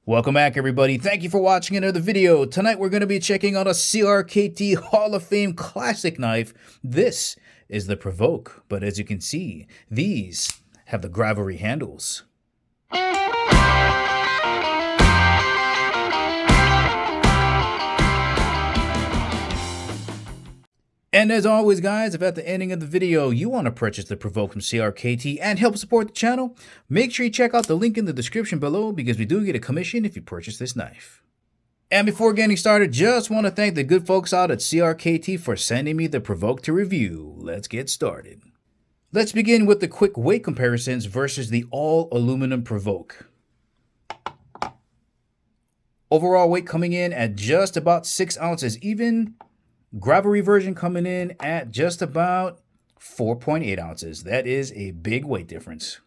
Welcome back, everybody. Thank you for watching another video. Tonight we're going to be checking out a CRKT Hall of Fame classic knife. This is the Provoke, but as you can see, these have the Grivory handles. And as always, guys, if at the ending of the video you want to purchase the Provoke from CRKT and help support the channel, make sure you check out the link in the description below because we do get a commission if you purchase this knife. And before getting started, just want to thank the good folks out at CRKT for sending me the Provoke to review. Let's get started. Let's begin with the quick weight comparisons versus the all-aluminum Provoke. Overall weight coming in at just about 6 ounces even. Grivory version coming in at just about 4.8 ounces. That is a big weight difference.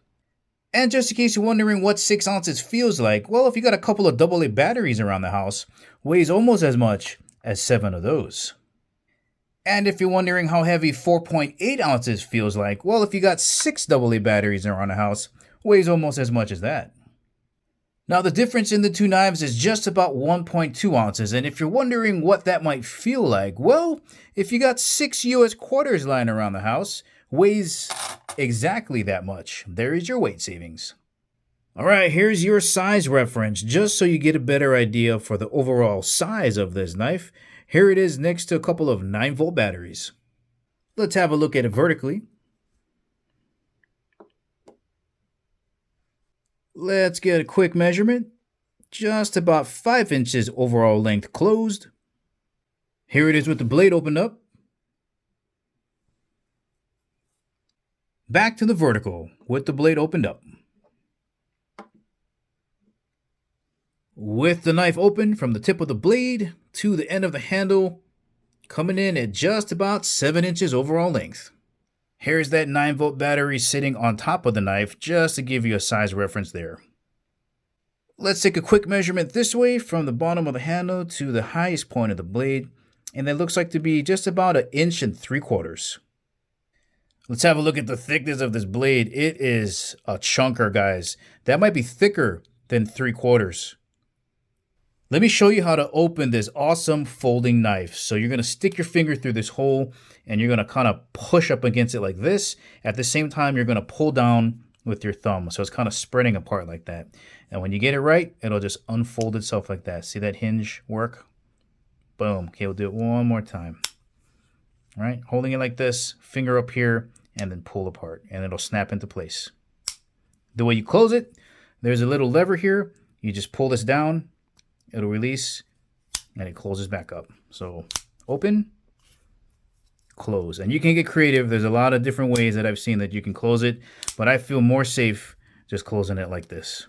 And just in case you're wondering what 6 ounces feels like, well, if you got a couple of AA batteries around the house, weighs almost as much as 7 of those. And if you're wondering how heavy 4.8 ounces feels like, well, if you got 6 AA batteries around the house, weighs almost as much as that. Now, the difference in the two knives is just about 1.2 ounces, and if you're wondering what that might feel like, well, if you got 6 US quarters lying around the house, weighs exactly that much. There is your weight savings. All right, here's your size reference, just so you get a better idea for the overall size of this knife. Here it is next to a couple of 9-volt batteries. Let's have a look at it vertically. Let's get a quick measurement. Just about 5 inches overall length closed. Here it is with the blade opened up. Back to the vertical with the blade opened up. With the knife open from the tip of the blade to the end of the handle, coming in at just about 7 inches overall length. Here's that 9-volt battery sitting on top of the knife, just to give you a size reference there. Let's take a quick measurement this way from the bottom of the handle to the highest point of the blade, and that looks like to be just about 1 3/4 inches. Let's have a look at the thickness of this blade. It is a chunker, guys. That might be thicker than 3/4. Let me show you how to open this awesome folding knife. So you're going to stick your finger through this hole and you're going to kind of push up against it like this. At the same time, you're going to pull down with your thumb. So it's kind of spreading apart like that. And when you get it right, it'll just unfold itself like that. See that hinge work? Boom. Okay, we'll do it one more time. All right, holding it like this, finger up here, and then pull apart. And it'll snap into place. The way you close it, there's a little lever here. You just pull this down. It'll release and it closes back up. So open, close. And you can get creative. There's a lot of different ways that I've seen that you can close it, but I feel more safe just closing it like this.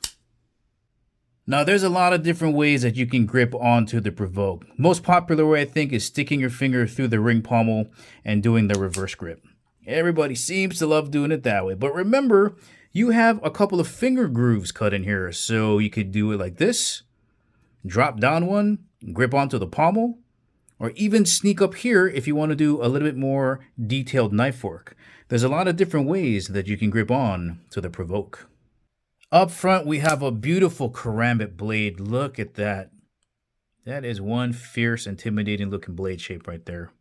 Now, there's a lot of different ways that you can grip onto the Provoke. Most popular way, I think, is sticking your finger through the ring pommel and doing the reverse grip. Everybody seems to love doing it that way. But remember, you have a couple of finger grooves cut in here. So you could do it like this. Drop down one, grip onto the pommel, or even sneak up here if you want to do a little bit more detailed knife work. There's a lot of different ways that you can grip on to the Provoke. Up front, we have a beautiful karambit blade. Look at that. That is one fierce, intimidating looking blade shape right there.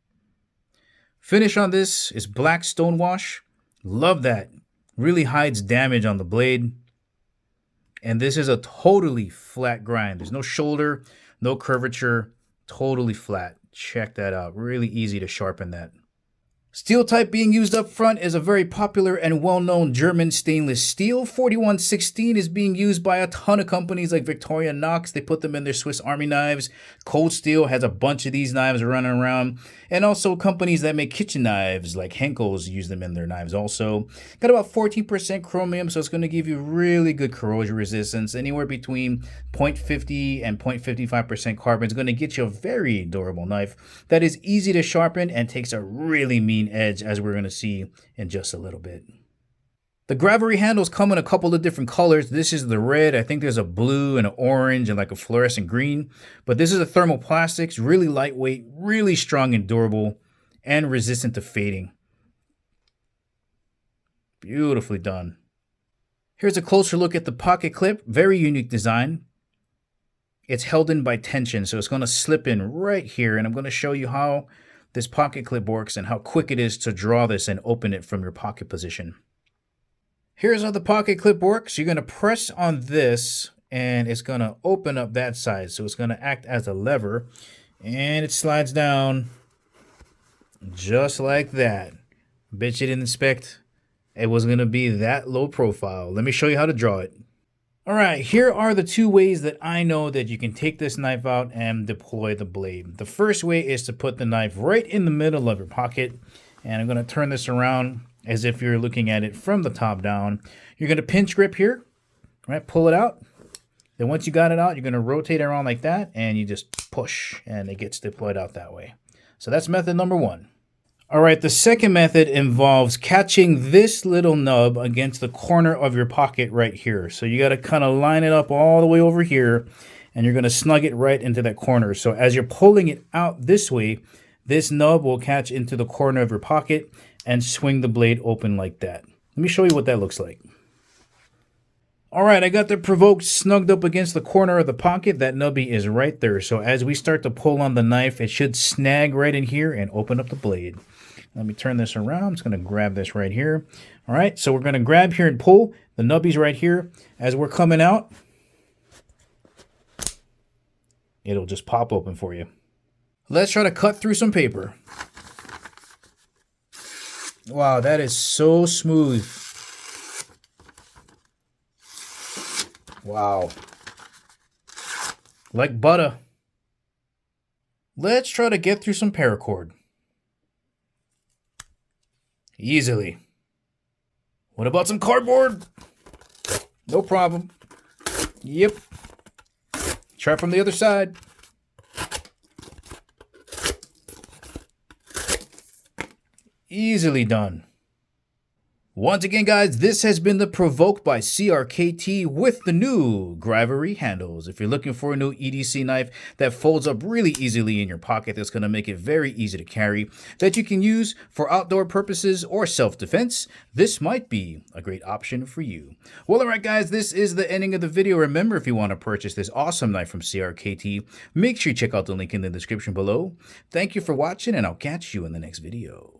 Finish on this is black stonewash. Love that. Really hides damage on the blade. And this is a totally flat grind. There's no shoulder, no curvature, totally flat. Check that out. Really easy to sharpen that. Steel type being used up front is a very popular and well-known German stainless steel. 4116 is being used by a ton of companies like Victorinox. They put them in their Swiss Army knives. Cold Steel has a bunch of these knives running around. And also companies that make kitchen knives like Henkel's use them in their knives also. Got about 14% chromium, so it's going to give you really good corrosion resistance. Anywhere between 0.50 and 0.55% carbon is going to get you a very durable knife that is easy to sharpen and takes a really mean edge, as we're going to see in just a little bit. The Grivory handles come in a couple of different colors. This is the red. I think there's a blue and an orange and like a fluorescent green. But this is a thermoplastics, really lightweight, really strong and durable, and resistant to fading. Beautifully done. Here's a closer look at the pocket clip. Very unique design. it's held in by tension, so it's going to slip in right here, and I'm going to show you how this pocket clip works and how quick it is to draw this and open it from your pocket position. Here's how the pocket clip works. You're going to press on this, and it's going to open up that side, so it's going to act as a lever, and it slides down just like that. Bet you didn't expect it was going to be that low profile. Let me show you how to draw it. All right, here are the two ways that I know that you can take this knife out and deploy the blade. The first way is to put the knife right in the middle of your pocket, and I'm going to turn this around as if you're looking at it from the top down. You're going to pinch grip here, right? Pull it out. Then once you got it out, you're going to rotate it around like that, and you just push, and it gets deployed out that way. So that's method number one. All right, the second method involves catching this little nub against the corner of your pocket right here. So you got to kind of line it up all the way over here, and you're going to snug it right into that corner. So as you're pulling it out this way, this nub will catch into the corner of your pocket and swing the blade open like that. Let me show you what that looks like. All right, I got the Provoke snugged up against the corner of the pocket. That nubby is right there. So as we start to pull on the knife, it should snag right in here and open up the blade. Let me turn this around. I'm just going to grab this right here. All right, so we're going to grab here and pull. The nubby's right here. As we're coming out, it'll just pop open for you. Let's try to cut through some paper. Wow, that is so smooth. Wow. Like butter. Let's try to get through some paracord. Easily. What about some cardboard? No problem. Yep. Try from the other side. Easily done. Once again, guys, this has been the Provoke by CRKT with the new Grivory handles. If you're looking for a new EDC knife that folds up really easily in your pocket, that's going to make it very easy to carry, that you can use for outdoor purposes or self-defense, this might be a great option for you. Well, all right, guys, this is the ending of the video. Remember, if you want to purchase this awesome knife from CRKT, make sure you check out the link in the description below. Thank you for watching, and I'll catch you in the next video.